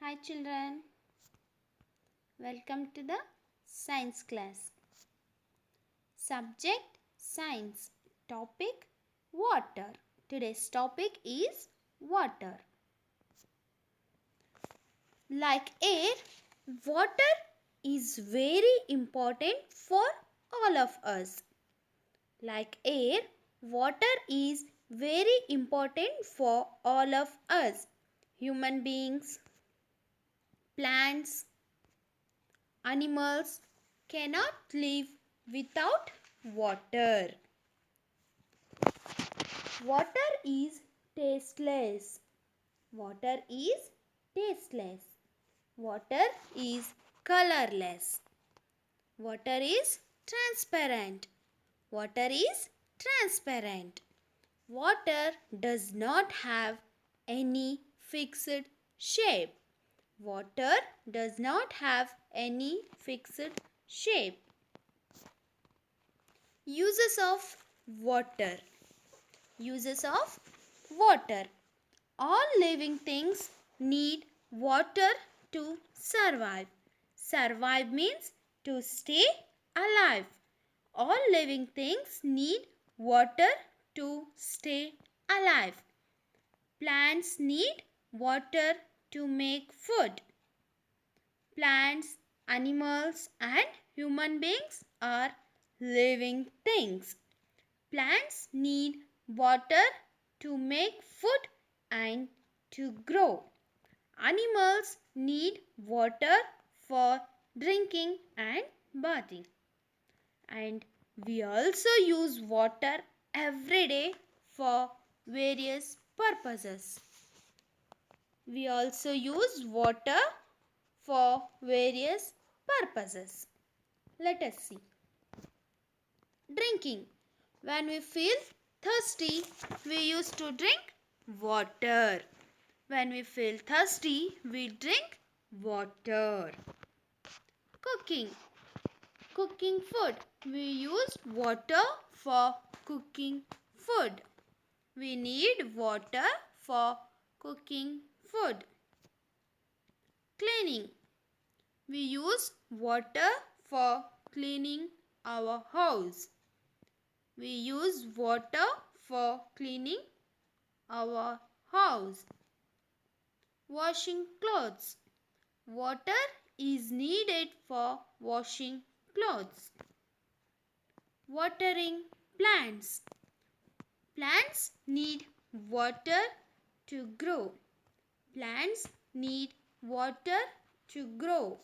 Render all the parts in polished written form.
Hi children, welcome to the science class. Subject science, topic water. Today's topic is water. Like air, water is very important for all of us. Like air, water is very important for all of us. Human beings, plants, animals cannot live without water. Water is tasteless. Water is tasteless. Water is colorless. Water is transparent. Water is transparent. Water does not have any fixed shape. Water does not have any fixed shape. Uses of water. Uses of water. All living things need water to survive. Survive means to stay alive. All living things need water to stay alive. Plants need water to make food. Plants, animals and human beings are living things. Plants need water to make food and to grow. Animals need water for drinking and bathing. And we also use water every day for various purposes. We also use water for various purposes. Let us see. Drinking. When we feel thirsty, we used to drink water. When we feel thirsty, we drink water. Cooking. Cooking food. We use water for cooking food. We need water for cooking food. Cleaning. We use water for cleaning our house. We use water for cleaning our house. Washing clothes. Water is needed for washing clothes. Watering plants. Plants need water to grow. Plants need water to grow.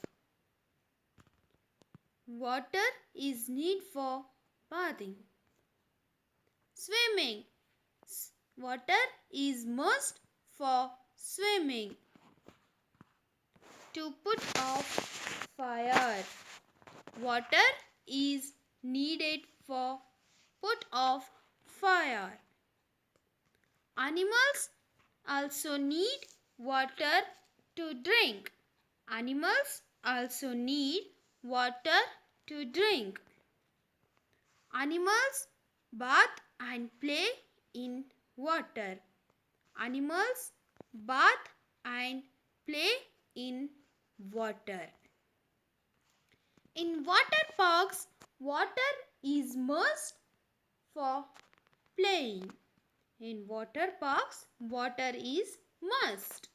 Water is needed for bathing. Swimming. Water is must for swimming. To put off fire. Water is needed for put off fire. Animals also need water to drink. Animals also need water to drink. Animals bath and play in water. Animals bath and play in water. In water parks, water is must for playing. In water parks, water is must.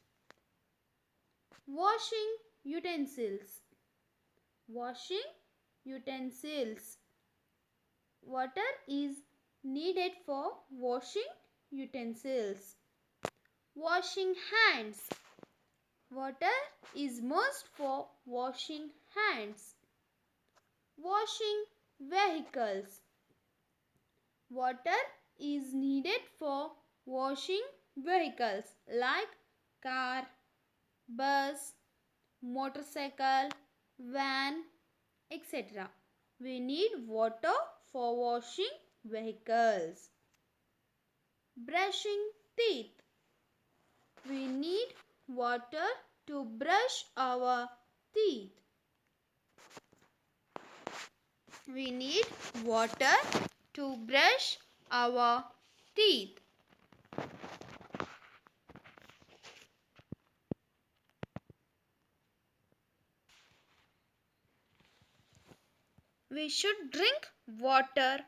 Washing utensils. Washing utensils. Water is needed for washing utensils. Washing hands. Water is must for washing hands. Washing vehicles. Water is needed for washing vehicles like car, bus, motorcycle, van, etc. We need water for washing vehicles. Brushing teeth. We need water to brush our teeth. We need water to brush our teeth. We should drink water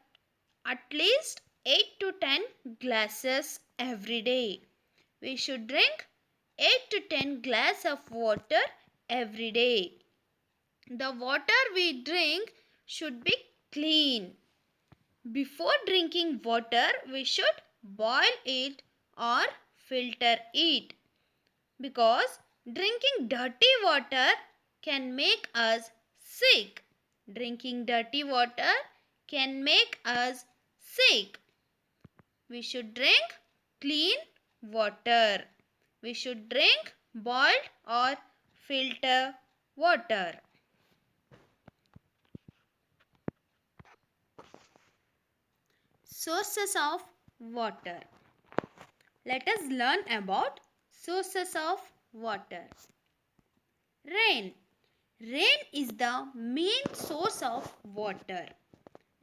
at least 8 to 10 glasses every day. We should drink 8 to 10 glasses of water every day. The water we drink should be clean. Before drinking water, we should boil it or filter it, because drinking dirty water can make us sick. Drinking dirty water can make us sick. We should drink clean water. We should drink boiled or filter water. Sources of water. Let us learn about sources of water. Rain. Rain is the main source of water.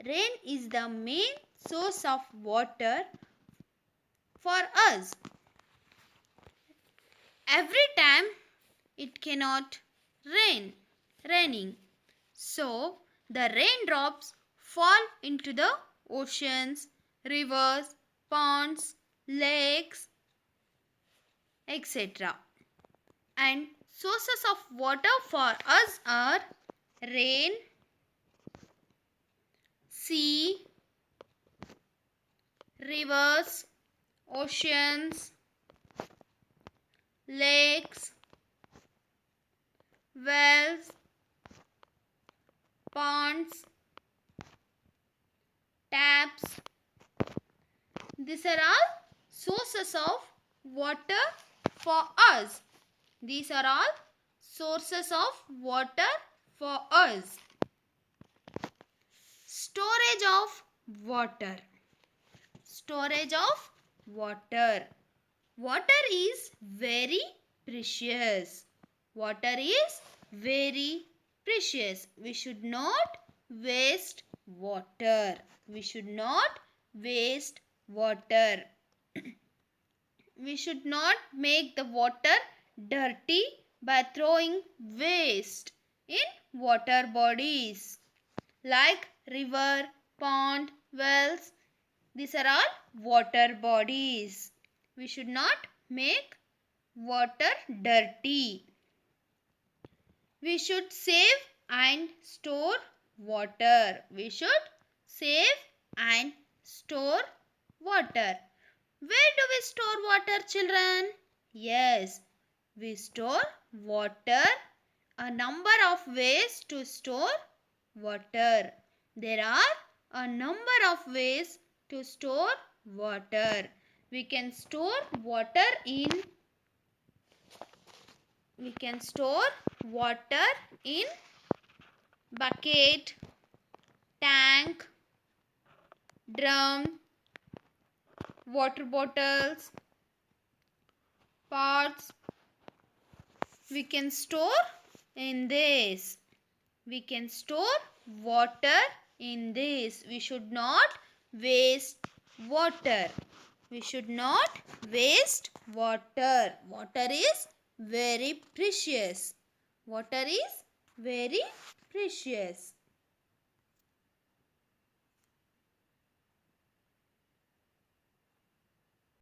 Rain is the main source of water for us. Every time it cannot raining. So the raindrops fall into the oceans, rivers, ponds, lakes, etc. And sources of water for us are rain, sea, rivers, oceans, lakes, wells, ponds, taps. These are all sources of water for us. These are all sources of water for us. Storage of water. Storage of water. Water is very precious. Water is very precious. We should not waste water. We should not waste water. We should not make the water dirty by throwing waste in water bodies like river, pond, wells. These are all water bodies. We should not make water dirty. We should save and store water. We should save and store water. Where do we store water, children? Yes, we store water. A number of ways to store water. There are a number of ways to store water. We can store water in bucket, tank, drum, water bottles, pots. We can store in this. We can store water in this. We should not waste water. We should not waste water. Water is very precious. Water is very precious.